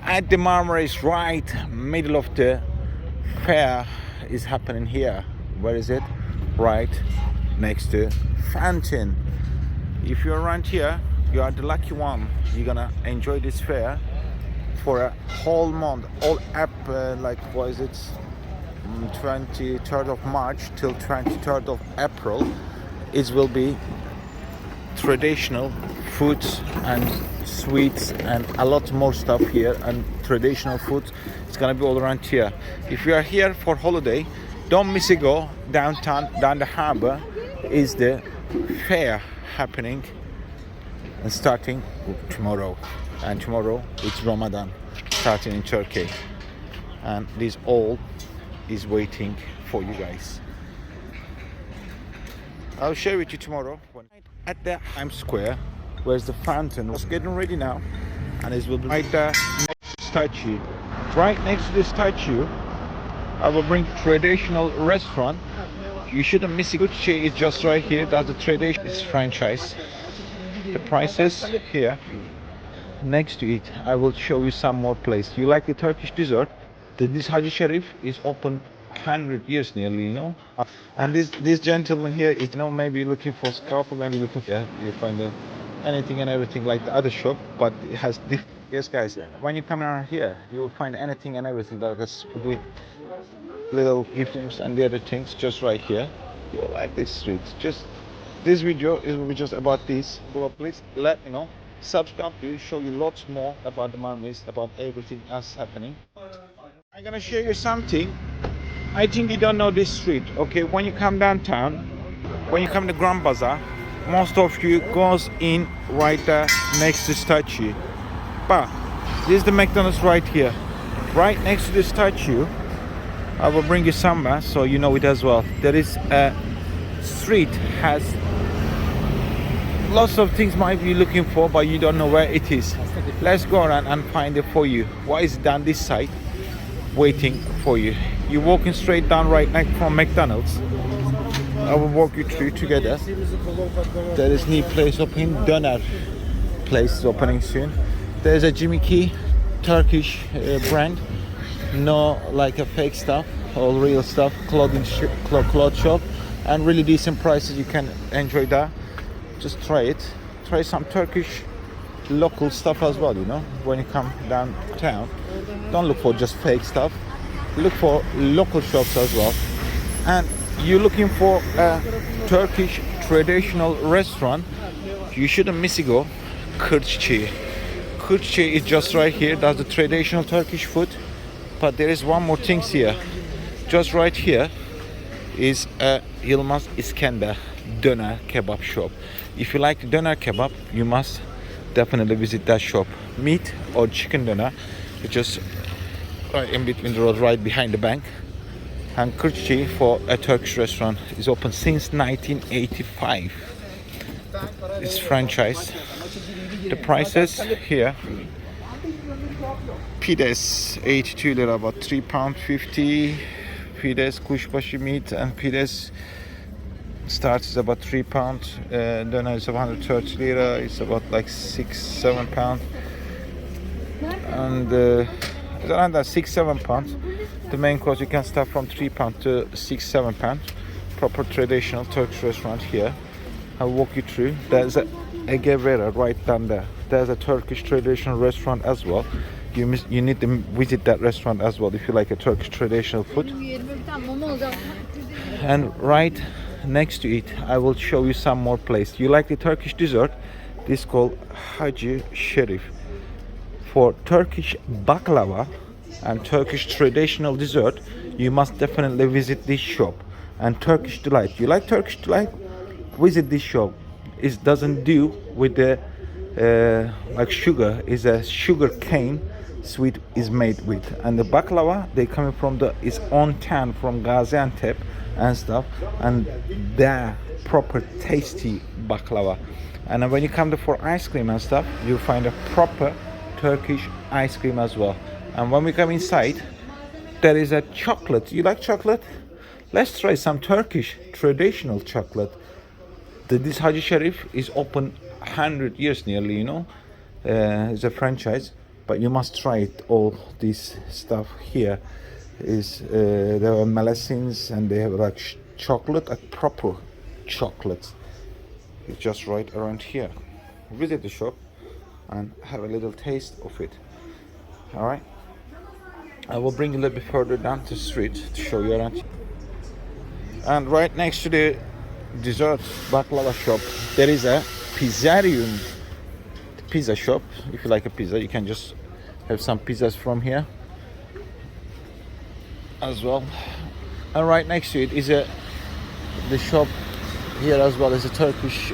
at the Marmaris, right middle of the fair is happening here. Where is it? Right next to fountain. If you're around here, you are the lucky one. You're gonna enjoy this fair for a whole month, all up like what is it, 23rd of March till 23rd of April. It will be traditional foods and sweets and a lot more stuff here, and traditional food. It's gonna be all around here. If you are here for holiday, don't miss it. Go downtown, down the harbor is the fair happening and starting tomorrow. And tomorrow it's Ramadan starting in Turkey, and this all is waiting for you guys. I'll share with you tomorrow at the Times Square. Where's the fountain? It's getting ready now, and it will be right there next to the statue. Right next to the statue, I will bring traditional restaurant. You shouldn't miss it. Gucci is just right here. That's the tradition. It's franchise. The prices here. Next to it, I will show you some more place. You like the Turkish dessert? This Haji Sharif is open 100 years nearly, you know. And this gentleman here is, you know, maybe looking for scalpel, maybe looking for, yeah, you find anything and everything like the other shop, but it has different. Yes, guys, when you come around here, you will find anything and everything that is with little gifts and the other things just right here. You will like this street. Just this video is will be just about this. So please let me know. Subscribe to show you lots more about the Marmaris, about everything else happening. I'm gonna show you something. I think you don't know this street. Okay, when you come downtown, when you come to Grand Bazaar, most of you goes in right there next to the statue. But this is the McDonald's right here, right next to the statue. I will bring you somewhere so you know it as well. There is a street has lots of things might be looking for, but you don't know where it is. Let's go around and find it for you. What is down this side waiting for you? You're walking straight down right next from McDonald's. I will walk you through together. There is new place opening, Döner place is opening soon. There's a Jimmy Key Turkish brand. No like a fake stuff, all real stuff. Cloth shop, and really decent prices. You can enjoy that. Just try it. Try some Turkish local stuff as well, you know. When you come downtown, don't look for just fake stuff. Look for local shops as well. And you're looking for a Turkish traditional restaurant, you shouldn't miss it. Go Kırçı. Kırçı is just right here. That's the traditional Turkish food. But there is one more thing here. Just right here is a Yılmaz İskender Döner kebab shop. If you like Döner kebab, you must definitely visit that shop. Meat or chicken döner, it's just right in between the road, right behind the bank. And Kırçı for a Turkish restaurant is open since 1985. It's franchise. The prices here: pides 82 lira, about £3.50. Pides kuşbaşı meat and pides starts is about £3. Döner is 130 lira. It's about like £6-7, and it's around that £6-7. The main course you can start from £3 to £6-7. Proper traditional Turkish restaurant here. I'll walk you through. There's a Guevara right down there. There's a Turkish traditional restaurant as well. You need to visit that restaurant as well if you like a Turkish traditional food. And right next to it, I will show you some more place. You like the Turkish dessert? This is called Haji Sharif. For Turkish baklava and Turkish traditional dessert, you must definitely visit this shop. And Turkish delight. You like Turkish delight? Visit this shop. It doesn't do with the like sugar. Is a sugar cane sweet is made with, and the baklava they coming from the is on town from Gaziantep and stuff, and they're proper tasty baklava. And when you come to for ice cream and stuff, you'll find a proper Turkish ice cream as well. And when we come inside, there is a chocolate. You like chocolate? Let's try some Turkish traditional chocolate. This Haji Sharif is open 100 years nearly, you know. It's a franchise. but you must try it. All this stuff here is there are melasins, and they have like chocolate, like proper chocolate. It's just right around here. Visit the shop and have a little taste of it. All right, I will bring you a little bit further down the street to show you around. And right next to the dessert baklava shop, there is a pizzarium, pizza shop. If you like a pizza, you can just have some pizzas from here as well. And right next to it is the shop here as well. Is a Turkish.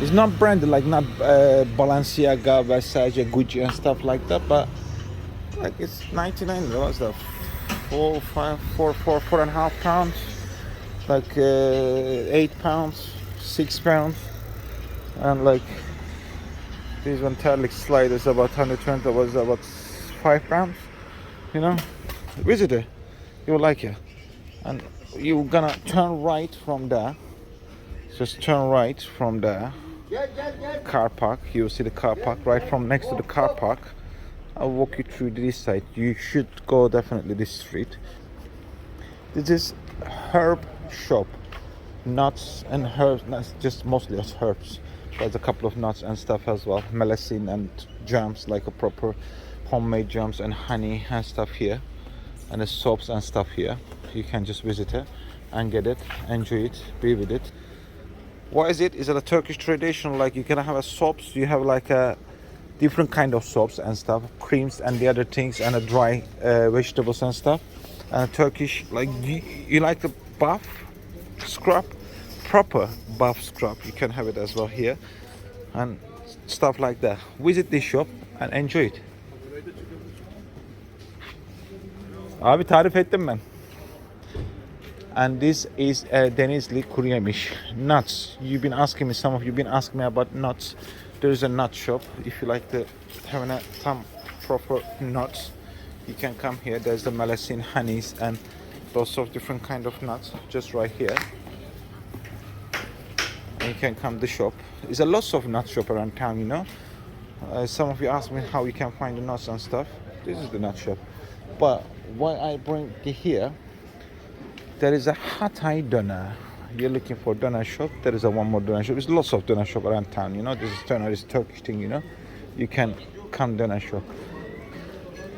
It's not branded, like not Balenciaga, Versace, Gucci and stuff like that, but like it's 99. What's that? 4.5 pounds, like 8 pounds, 6 pounds, and like this one Terlik slide is about 120, was about 5 pounds. You know, visit it, you will like it. And you're gonna turn right from there. Just turn right from there. Car park. You'll see the car park right from next to the car park. I'll walk you through this side. You should go definitely this street. This is herb shop. Nuts and herbs. Not just mostly as herbs. There's a couple of nuts and stuff as well. Melasin and jams, like a proper homemade jams and honey and stuff here. And the soaps and stuff here. You can just visit it and get it, enjoy it, be with it. What is it? Is it a Turkish tradition? Like you can have a soaps, you have like a different kind of soaps and stuff, creams and the other things, and a dry vegetables and stuff. And Turkish, like you like the buff scrub, proper buff scrub, you can have it as well here, and stuff like that. Visit this shop and enjoy it. Abi tarif ettim ben. And this is Denizli kuru yemiş nuts. You've been asking me, some of you've been asking me about nuts. There is a nut shop. If you like to have some proper nuts, you can come here. There's the melasin, honeys, and lots of different kind of nuts just right here. And you can come to the shop. There's a lots of nut shop around town, you know. Some of you ask me how you can find the nuts and stuff. This is the nut shop. But why I bring it here, there is a Hatay doner. You're looking for doner shop. There is a one more doner shop. There's lots of doner shop around town. You know, this is doner is Turkish thing. You know, you can come doner shop.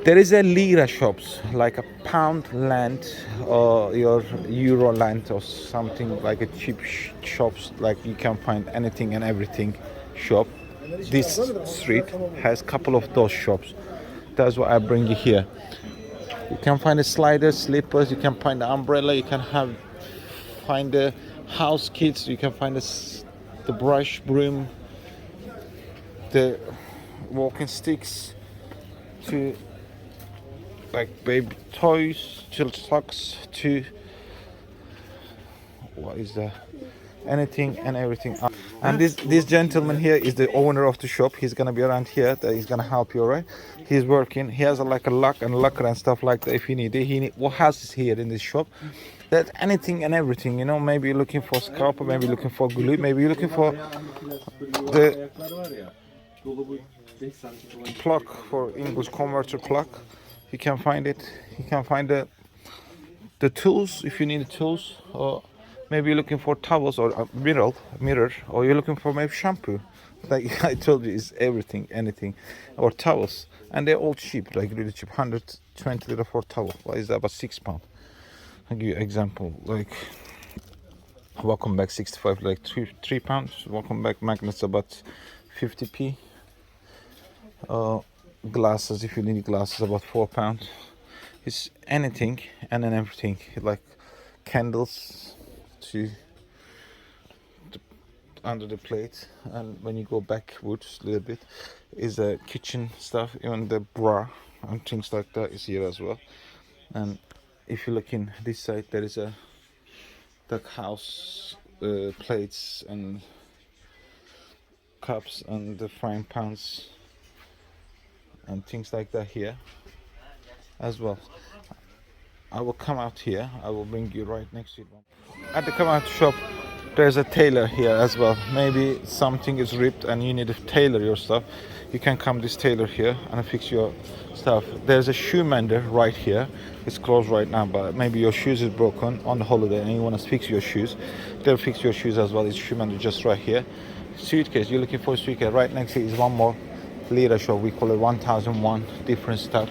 There is a lira shops, like a pound land or your euro land or something, like a cheap shops. Like you can find anything and everything shop. This street has a couple of those shops. That's why I bring you here. You can find the sliders, slippers, you can find the umbrella, you can find the house kits, you can find the brush, broom, the walking sticks, to like baby toys, child socks, to what is that? Anything and everything. And this gentleman here is the owner of the shop. He's gonna be around here. He's gonna help you, alright? He's working. He has like a lock and locker and stuff like that. If you need it, what has is here in this shop. That anything and everything, you know. Maybe you're looking for scalper, maybe you're looking for glue, maybe you're looking for the plug for English converter plug. You can find it. You can find the tools if you need the tools, or maybe you're looking for towels or a mirror, or you're looking for maybe shampoo. Like I told you, it's everything, anything, or towels, and they're all cheap, like really cheap. 120 lira for towel. What is that? About £6. I'll give you an example. Like welcome back 65, like £3. Welcome back magnets about 50p. Glasses, if you need glasses, about £4. It's anything and then everything, like candles to under the plate. And when you go backwards a little bit, is a kitchen stuff, even the bra and things like that is here as well. And if you look in this side, there is a house plates and cups and the frying pans and things like that here as well. I will come out here. I will bring you right next to it. At the come out shop, There's a tailor here as well. Maybe something is ripped and you need to tailor your stuff. You can come this tailor here and fix your stuff. There's a shoe mender right here. It's closed right now, but maybe your shoes is broken on the holiday and you want to fix your shoes. They'll fix your shoes as well. It's shoe mender just right here. Suitcase, you're looking for a suitcase. Right next to it is one more lira shop. We call it 1001 different stuff.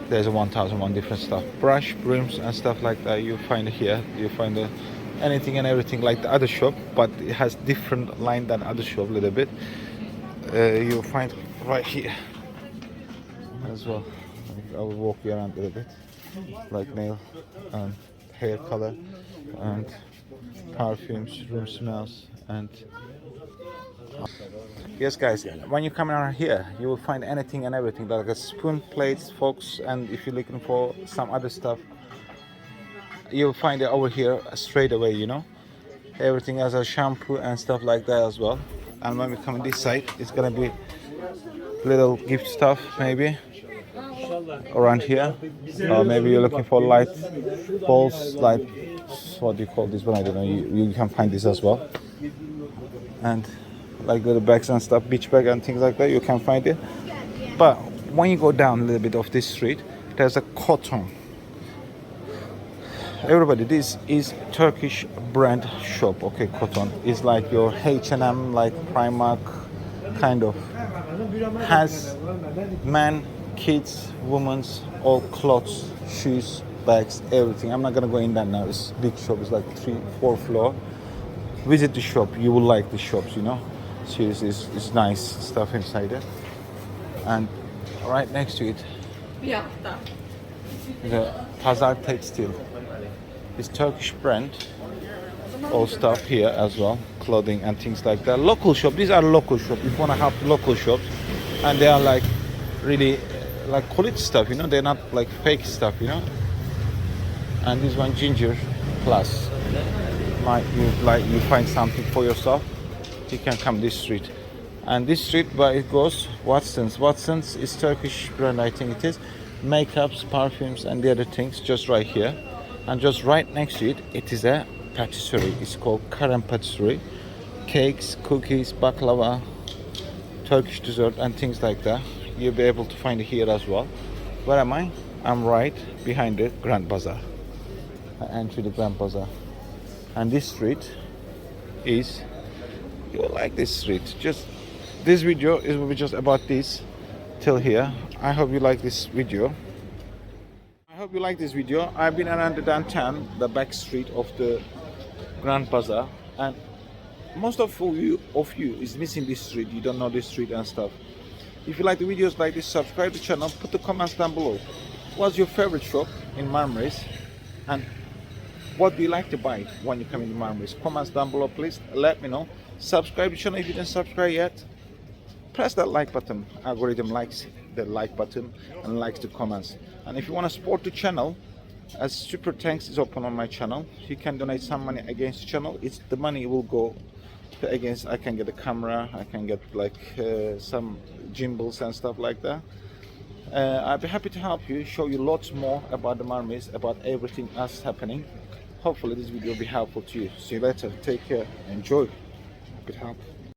There's a 1001 different stuff. Brush, brooms and stuff like that. You find it here. You find the anything and everything like the other shop, but it has different line than other shop a little bit. You'll find right here as well. I will walk you around a little bit, like nail and hair color and perfumes, room smells, and yes guys, when you come around here you will find anything and everything, like a spoon, plates, forks, and if you're looking for some other stuff you'll find it over here straight away, you know. Everything has a shampoo and stuff like that as well. And when we come on this side, it's gonna be little gift stuff maybe around here. Or maybe you're looking for light balls, like what do you call this one? I don't know. You can find this as well. And like little bags and stuff, beach bag and things like that, you can find it. But when you go down a little bit of this street, there's a cotton. Everybody, this is Turkish brand shop. Okay, cotton is like your H&M, like Primark kind of. Has men, kids, women's, all clothes, shoes, bags, everything. I'm not gonna go in there now. It's big shop. It's like 3-4 floor. Visit the shop. You will like the shops, you know. Seriously, it's nice stuff inside it. And right next to it, the Pazar Textile. It's Turkish brand, all stuff here as well, clothing and things like that. Local shop, these are local shop. If you want to have local shops, and they are like really like quality stuff, you know. They're not like fake stuff, you know. And this one Ginger Plus. You find something for yourself, you can come this street. And this street where it goes, Watson's. Watson's is Turkish brand, I think it is. Makeups, perfumes, and the other things just right here. And just right next to it, it is a patisserie. It's called Karen Patisserie. Cakes, cookies, baklava, Turkish dessert, and things like that. You'll be able to find it here as well. Where am I? I'm right behind the Grand Bazaar. I enter the Grand Bazaar. And this street is, you'll like this street. Just this video is will be just about this till here. I hope you like this video. I hope you like this video. I've been around the downtown, the back street of the Grand Bazaar, and most of you is missing this street. You don't know this street and stuff. If you like the videos like this, subscribe to the channel, put the comments down below. What's your favorite shop in Marmaris, and what do you like to buy when you come in Marmaris? Comments down below, please. Let me know. Subscribe to the channel if you didn't subscribe yet. Press that like button. Algorithm likes the like button and likes the comments. And if you want to support the channel, as super thanks is open on my channel, you can donate some money against the channel. It's the money will go to against. I can get a camera, I can get like some gimbals and stuff like that. I'll be happy to help you, show you lots more about the Marmaris, about everything else happening. Hopefully this video will be helpful to you. See you later. Take care. Enjoy. Good help.